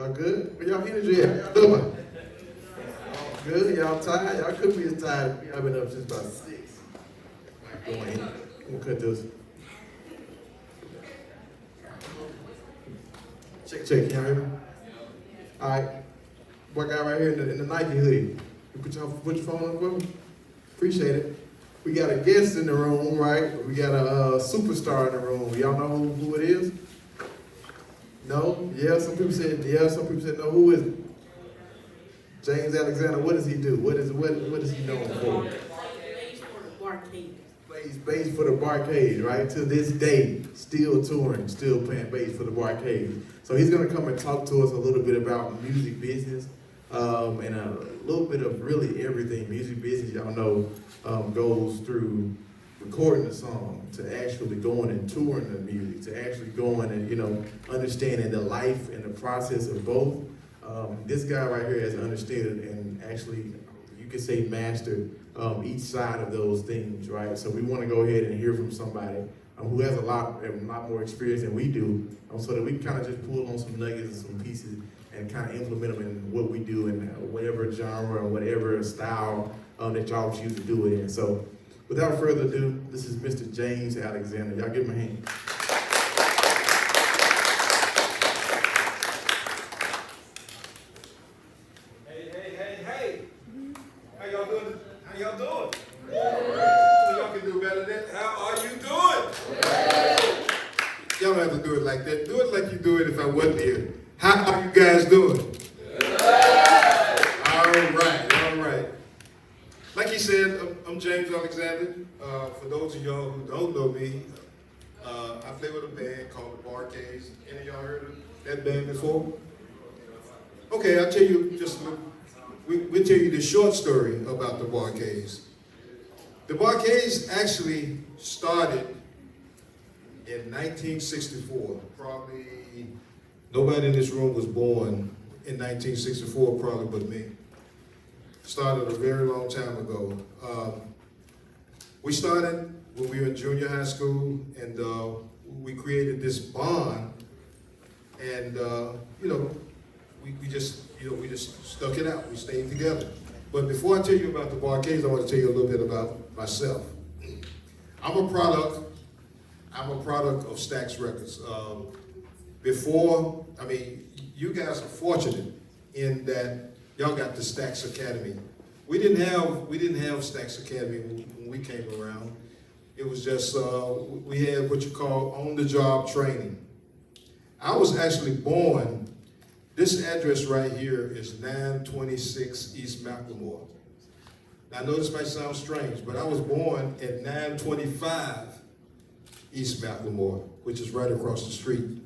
Y'all good? Where y'all energy at? How y'all doing? Good? Y'all tired? Y'all couldn't be as tired. I've been up since about 6. Go in. I'm gonna cut this. Check, can y'all hear me? All right. Boy, guy right here in the Nike hoodie. You put your phone on for me? Appreciate it. We got a guest in the room, right? We got a superstar in the room. Y'all know who it is? No? Yeah, some people said yeah, some people said no. Who is it? James Alexander. What does he do? What is he known for? Plays bass for the Barcade, right? To this day, still touring, still playing bass for the Barcade. So he's gonna come and talk to us a little bit about music business, and a little bit of really everything. Music business, y'all know, goes through recording a song, to actually going and touring the music, to actually going and, understanding the life and the process of both. This guy right here has understood and actually, you could say, mastered each side of those things, right? So we want to go ahead and hear from somebody who has a lot more experience than we do, so that we can kind of just pull on some nuggets and some pieces and kind of implement them in what we do in whatever genre or whatever style that y'all choose to do it in. So without further ado, this is Mr. James Alexander. Y'all give him a hand. Hey. How y'all doing? Y'all can do better than that. How are you doing? Y'all don't have to do it like that. Do it like you do it if I wasn't here. How are you guys doing? All right. Like he said, I'm James Alexander. For those of y'all who don't know me, I play with a band called the Barcades. Any of y'all heard of that band before? Okay, I'll tell you just a little. We'll tell you the short story about the Barcades. The Barcades actually started in 1964. Probably nobody in this room was born in 1964, probably but me. Started a very long time ago. We started when we were in junior high school, and we created this bond, and we just stuck it out. We stayed together. But before I tell you about the Barcades, I want to tell you a little bit about myself. I'm a product of Stax Records. You guys are fortunate in that y'all got the Stax Academy. We didn't have Stax Academy when we came around. It was just we had what you call on-the-job training. I was actually born. This address right here is 926 East Macklemore. Now I know this might sound strange, but I was born at 925 East Macklemore, which is right across the street.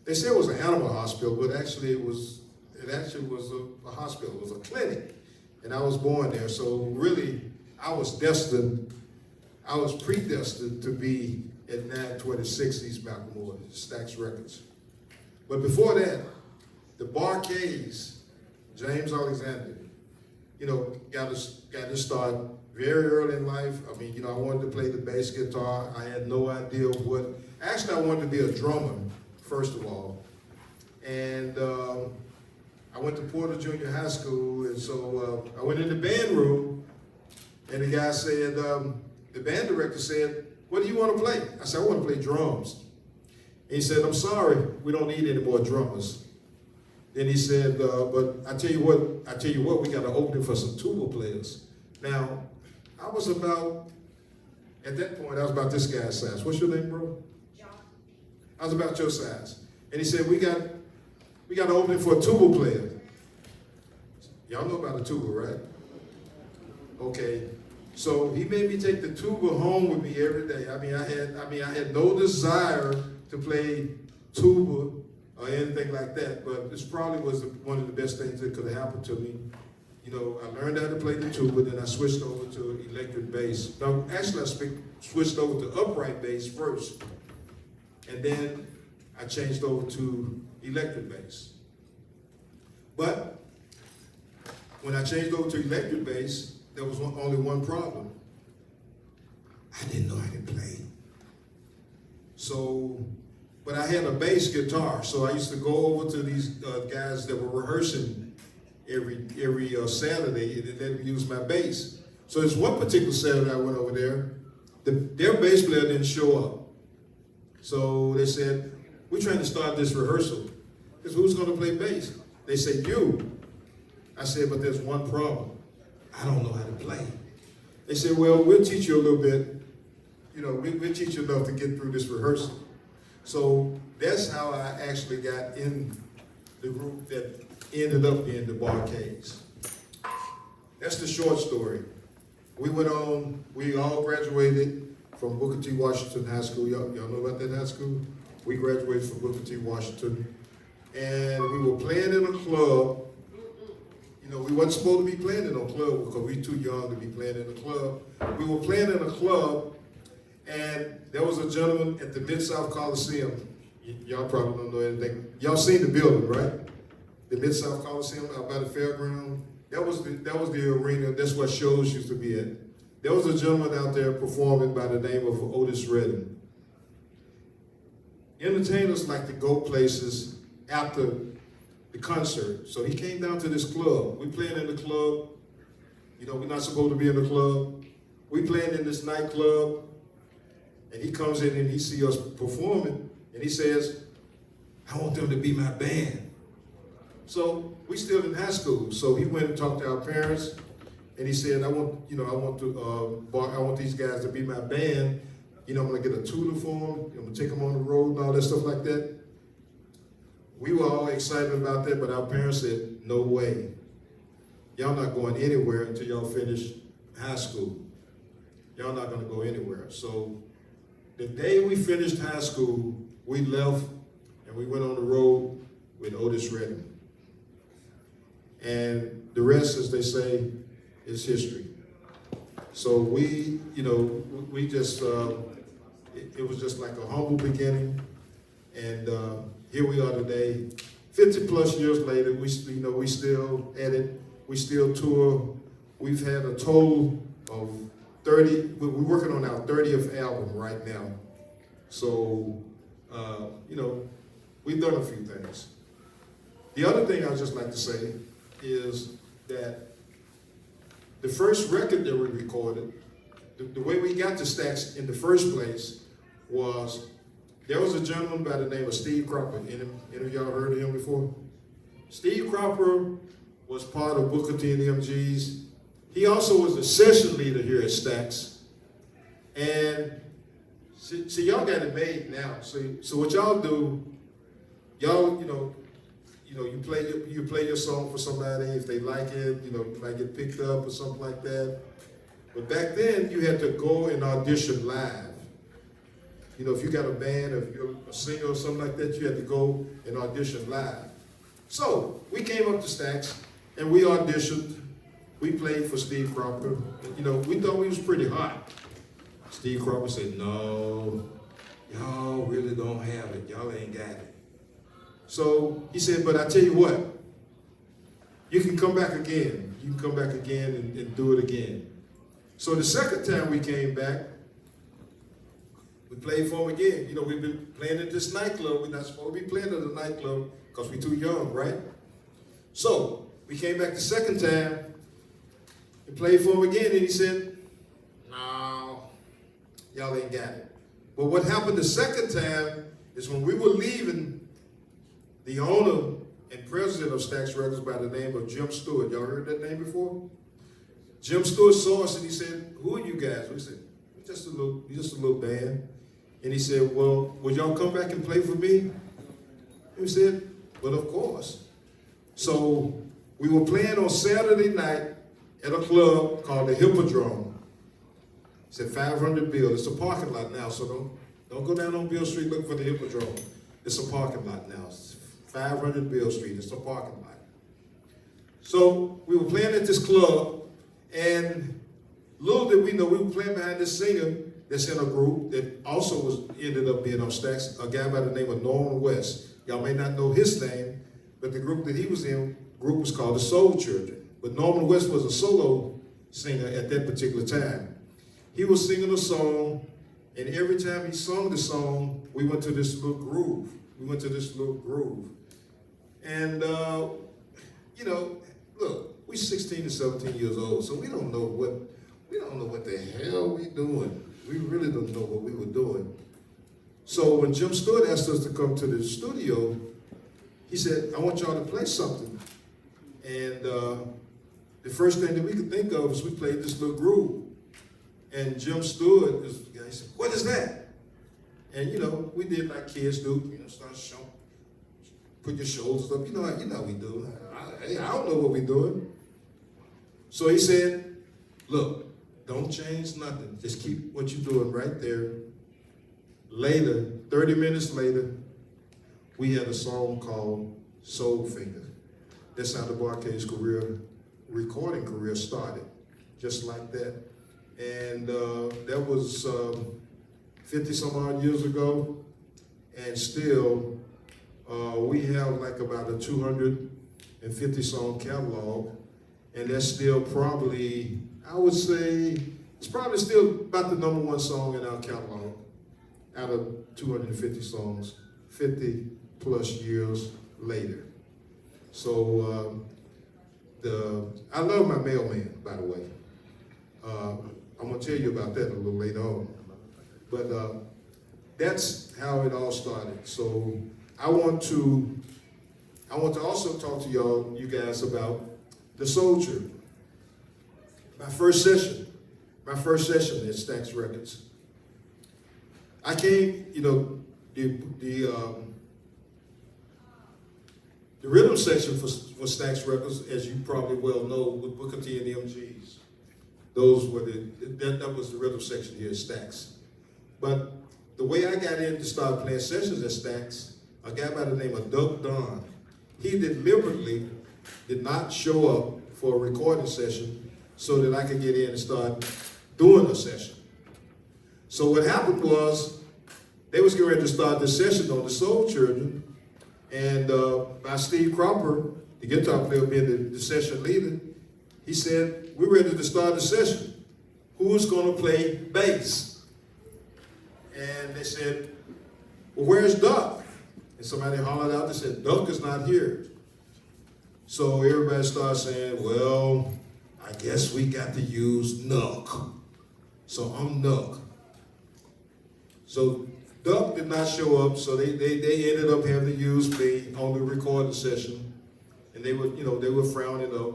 They said it was an animal hospital, but actually it was a hospital, it was a clinic. And I was born there, so really I was predestined to be at 926 East Macklemore, Stax Records. But before that, the Barcades, James Alexander, got to start very early in life. I wanted to play the bass guitar. I had no idea actually I wanted to be a drummer, first of all. And I went to Porter Junior High School, and so I went in the band room, and the guy said, the band director said, "What do you want to play?" I said, "I want to play drums." And he said, "I'm sorry, we don't need any more drummers." Then he said, "But I tell you what, we got an opening for some tuba players." Now, at that point, I was about this guy's size. What's your name, bro? John. I was about your size. And he said, we got an opening for a tuba player. Y'all know about a tuba, right? Okay. So he made me take the tuba home with me every day. I had no desire to play tuba or anything like that, but this probably was one of the best things that could have happened to me. I learned how to play the tuba, then I switched over to electric bass. Now, actually, I switched over to upright bass first, and then I changed over to electric bass. But when I changed over to electric bass, there was only one problem. I didn't know how to play. So but I had a bass guitar, so I used to go over to these guys that were rehearsing every Saturday and let me use my bass. So there's one particular Saturday I went over there. Their bass player didn't show up. So they said, we're trying to start this rehearsal. Because who's going to play bass? They said, you. I said, but there's one problem. I don't know how to play. They said, well, we'll teach you a little bit. You know, we'll teach you enough to get through this rehearsal. So that's how I actually got in the group that ended up being the Barcades. That's the short story. We went on, we all graduated from Booker T. Washington High School. Y'all know about that high school? We graduated from Booker T. Washington. And we were playing in a club. You know, we wasn't supposed to be playing in a club because we were too young to be playing in a club. We were playing in a club, and there was a gentleman at the Mid-South Coliseum. Y'all probably don't know anything. Y'all seen the building, right? The Mid-South Coliseum out by the fairground. That was the arena. That's where shows used to be at. There was a gentleman out there performing by the name of Otis Redding. Entertainers like to go places after the concert. So he came down to this club. We playing in the club. You know, we're not supposed to be in the club. We playing in this nightclub. And he comes in and he sees us performing. And he says, I want them to be my band. So we still in high school. So he went and talked to our parents. And he said, I want these guys to be my band. You know, I'm gonna get a tutor for them. I'm gonna take them on the road and all that stuff like that. We were all excited about that, but our parents said, no way. Y'all not going anywhere until y'all finish high school. Y'all not gonna go anywhere. So the day we finished high school, we left and we went on the road with Otis Redding. And the rest, as they say, is history. So we, you know, we just, it was just like a humble beginning. And here we are today, 50 plus years later, we still at it, we still tour. We've had a total of 30, we're working on our 30th album right now. So, you know, we've done a few things. The other thing I'd just like to say is that the first record that we recorded, the way we got to Stax in the first place was, there was a gentleman by the name of Steve Cropper. Any of y'all heard of him before? Steve Cropper was part of Booker T and the MGs. He also was the session leader here at Stax. And see y'all got it made now. So what y'all do, y'all, you play your song for somebody. If they like it, you might get picked up or something like that. But back then, you had to go and audition live. You know, if you got a band, if you're a singer or something like that, you had to go and audition live. So we came up to Stax and we auditioned. We played for Steve Cropper. You know, we thought we was pretty hot. Steve Cropper said, no, y'all really don't have it. Y'all ain't got it. So he said, but I tell you what, you can come back again. You can come back again and do it again. So the second time we came back, we played for him again. You know, we've been playing at this nightclub. We're not supposed to be playing at the nightclub because we're too young, right? So we came back the second time and played for him again, and he said, no, y'all ain't got it. But what happened the second time is when we were leaving, the owner and president of Stax Records by the name of Jim Stewart. Y'all heard that name before? Jim Stewart saw us and he said, who are you guys? We said, we're just a little band. And he said, well, would y'all come back and play for me? And we said, well, of course. So we were playing on Saturday night at a club called the Hippodrome. It's at 500 Bill. It's a parking lot now, so don't go down on Bill Street looking for the Hippodrome. It's a parking lot now. It's 500 Bill Street. It's a parking lot. So we were playing at this club, and little did we know, we were playing behind this singer that's in a group that also ended up being on Stax, a guy by the name of Norman West. Y'all may not know his name, but the group that he was in, group was called the Soul Children. But Norman West was a solo singer at that particular time. He was singing a song, and every time he sung the song, we went to this little groove. And, you know, look, we're 16 to 17 years old, so we don't know what the hell we doing. We really don't know what we were doing. So when Jim Stewart asked us to come to the studio, he said, I want y'all to play something. And the first thing that we could think of was we played this little groove. And Jim Stewart, he said, what is that? And, you know, we did like kids do, you know, start showing, put your shoulders up. You know how we do. I don't know what we're doing. So he said, look, don't change nothing. Just keep what you're doing right there. Later, 30 minutes later, we had a song called Soul Finger. That's how the Barkays recording career started, just like that. And that was 50 some odd years ago. And still, we have like about a 250 song catalog. And that's still probably, I would say, it's probably still about the #1 song in our catalog out of 250 songs, 50 plus years later. So I love my mailman, by the way. I'm gonna tell you about that a little later on. But that's how it all started. So I want to also talk to you guys about the Soldier. My first session at Stax Records. I came, you know, the rhythm section for Stax Records, as you probably well know, with Booker T and the MGs. Those were that was the rhythm section here at Stax. But the way I got in to start playing sessions at Stax, a guy by the name of Doug Don, he deliberately did not show up for a recording session so that I could get in and start doing a session. So what happened was, they was getting ready to start this session on the Soul Children, and by Steve Cropper, the guitar player being the session leader, he said, we're ready to start the session. Who's gonna play bass? And they said, well, where's Duck? And somebody hollered out, they said, Duck is not here. So everybody started saying, well, I guess we got to use Nuck. So I'm Nuck. So Duck did not show up, so they ended up having to use me on the recording session, and they were frowning up,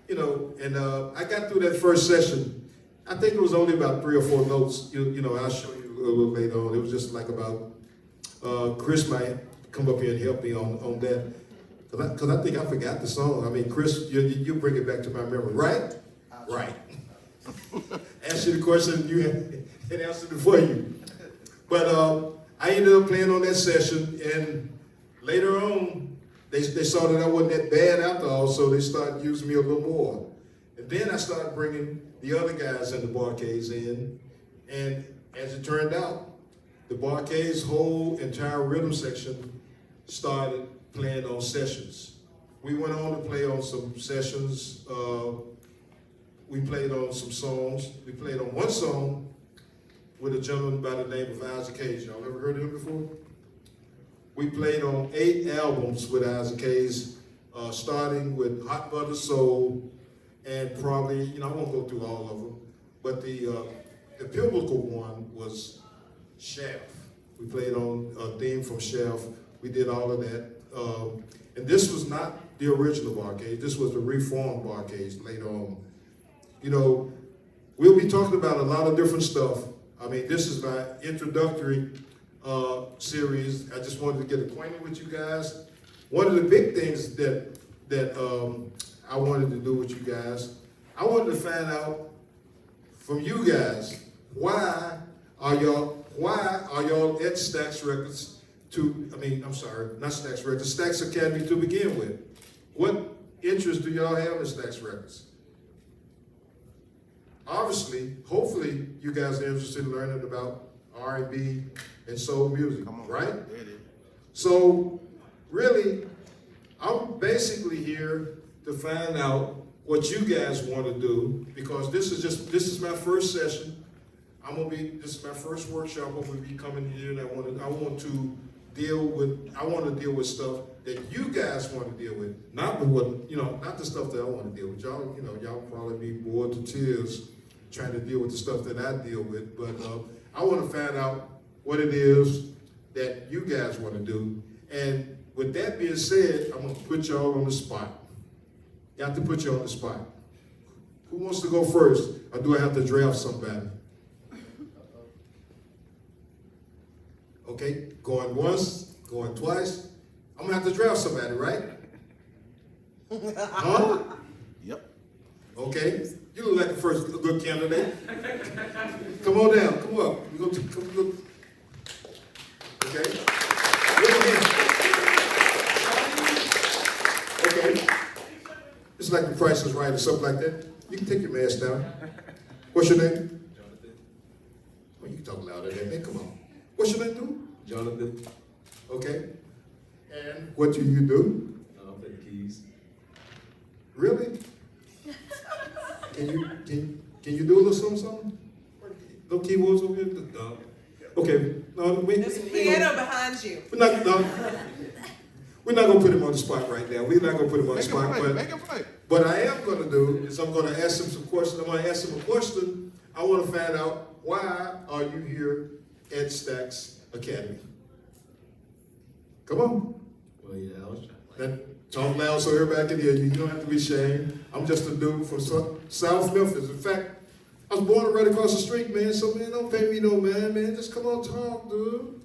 you know. And I got through that first session. I think it was only about 3 or 4 notes. You know, I'll show you a little later on. It was just like about Chris might come up here and help me on that, because I think I forgot the song. I mean, Chris, you bring it back to my memory, right? Right. Ask you the question, you had answered it for you. But I ended up playing on that session, and later on, they saw that I wasn't that bad after all, so they started using me a little more. And then I started bringing the other guys in the Barkays in, and as it turned out, the Barkays' whole entire rhythm section started playing on sessions. We went on to play on some sessions. We played on some songs. We played on one song with a gentleman by the name of Isaac Hayes. Y'all ever heard of him before? We played on 8 albums with Isaac Hayes, starting with Hot Butter Soul, and probably, you know, I won't go through all of them, but the pivotal one was Shaft. We played on a theme from Shaft. We did all of that. And this was not the original Barkays. This was the reformed Barkays later on. You know, we'll be talking about a lot of different stuff. I mean, this is my introductory series. I just wanted to get acquainted with you guys. One of the big things that I wanted to do with you guys, I wanted to find out from you guys, why are y'all at Stax Records not Stax Records, Stax Academy to begin with? What interest do y'all have in Stax Records? Obviously, hopefully, you guys are interested in learning about R&B and soul music, right? So, really, I'm basically here to find out what you guys want to do, because this is my first session. this is my first workshop. I'm gonna be coming here, and I want to deal with stuff that you guys want to deal with, not with what, not the stuff that I want to deal with. Y'all probably be bored to tears trying to deal with the stuff that I deal with, but I want to find out what it is that you guys want to do. And with that being said, I'm gonna put y'all on the spot. Got to put you on the spot. Who wants to go first, or do I have to draft somebody? Okay, going once, going twice. I'm gonna have to draft somebody, right? Huh? Yep. Okay, you look like the first good candidate. Come on down, come up. Come. Okay. Okay. It's like The Price is Right or something like that. You can take your mask down. What's your name? Jonathan. Oh, you can talk louder than me. Come on. What's your name, dude? Jonathan. Okay. And what do you do? I play the keys. Really? Can you do a little something? No keyboards over here? No. Okay. No, wait. There's a piano behind you. We're not gonna put him on the spot right now. We're not gonna put him on the spot. Make him play. What I am gonna do is I'm gonna ask him some questions. I'm gonna ask him a question. I want to find out, why are you here at Stax Academy? Come on. Well, yeah, I was trying. That, talk loud so everybody can hear you. You don't have to be ashamed. I'm just a dude from South Memphis. In fact, I was born right across the street, man. So, man, don't pay me no mind, man. Just come on, talk, dude.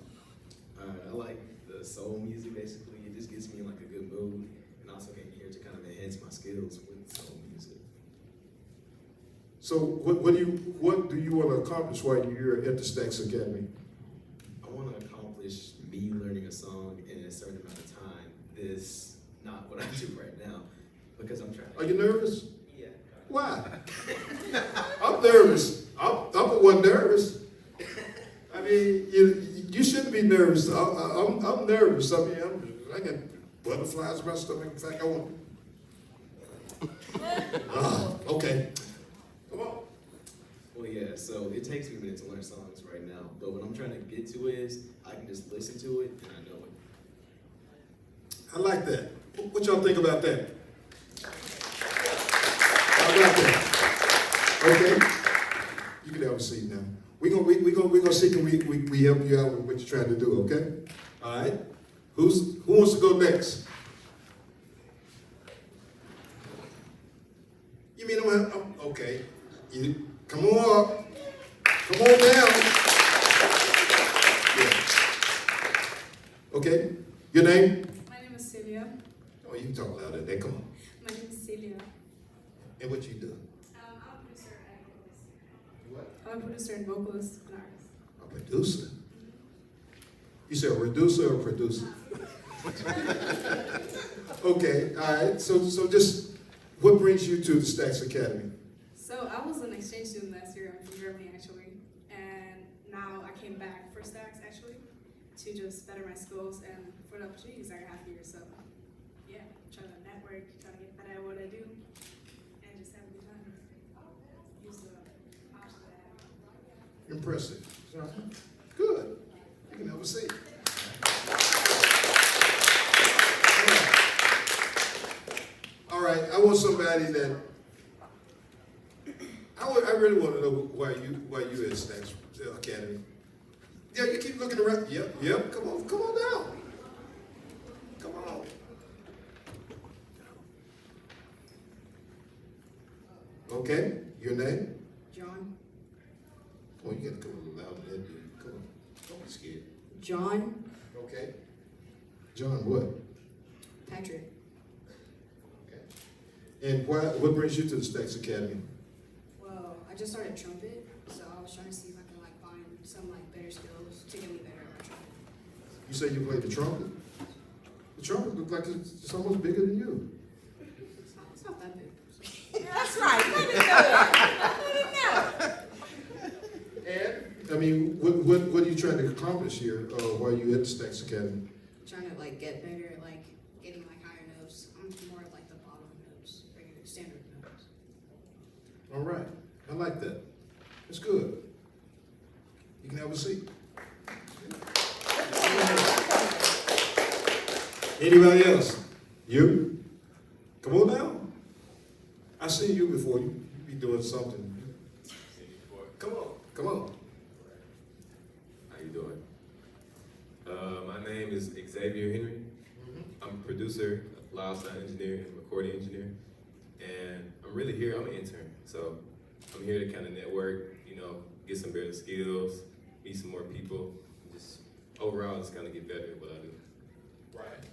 I like the soul music, basically. It just gets me in like a good mood, and also getting here to kind of enhance my skills with soul music. So, what do you want to accomplish while you're here at the Stax Academy? I want to accomplish me learning a song in a certain amount of time. This not what I do right now, because I'm trying to. Are you nervous? Yeah. Why? I'm nervous. I'm the one nervous. I mean, you shouldn't be nervous. I'm nervous. I mean, I got butterflies in my stomach. In fact, I want. Okay. Come on. Well, yeah. So it takes me a minute to learn songs right now, but what I'm trying to get to is I can just listen to it and I know it. I like that. What y'all think about that? How about that? Okay. You can have a seat now. We're gonna see can we help you out with what you're trying to do, okay? All right. Who wants to go next? You mean I'm okay. You come on up. Come on down. Yeah. Okay. Your name? My name is Celia. Oh, you can talk louder than that. Come on. My name is Celia. And what you do? I'm a producer and vocalist. What? I'm a producer and vocalist and artist. A producer. You said a reducer or producer? Okay, all right. So just what brings you to the Stax Academy? So I was an exchange student last year. I'm from Germany actually, and now I came back for Stax actually to just better my skills and for the opportunities I have here. So yeah, trying to network, trying to get better at what I do, and just have a good time. Use the options I have. Impressive. Good. You can have a seat. All right. I want somebody that I really want to know why you at Stax Academy. Yeah, you keep looking around. Yep. Come on down. Come on. Okay. Your name? John. Oh, you gotta come a little louder than that, dude. Come on. Don't be scared. John. Okay. John, what? Patrick. Okay. And what brings you to the Stax Academy? Well, I just started trumpet, so I was trying to see if I can find some better skills to get me better at my trumpet. You say you play the trumpet? The trumpet looks like it's almost bigger than you. It's not that big. That's right. Let it know. Let it know. And I mean, what are you trying to accomplish here while you at the Stax Academy? Trying to get better at getting higher notes. I'm more of the bottom notes, regular standard notes. All right. I like that. That's good. You can have a seat. Anybody else? You? Come on down. I seen you before. You be doing something. Come on, come on. How you doing? My name is Xavier Henry. I'm a producer, loud sound engineer, and recording engineer. And I'm really here, I'm an intern. So I'm here to kind of network, you know, get some better skills, meet some more people, just overall just kind of get better at what I do. Right.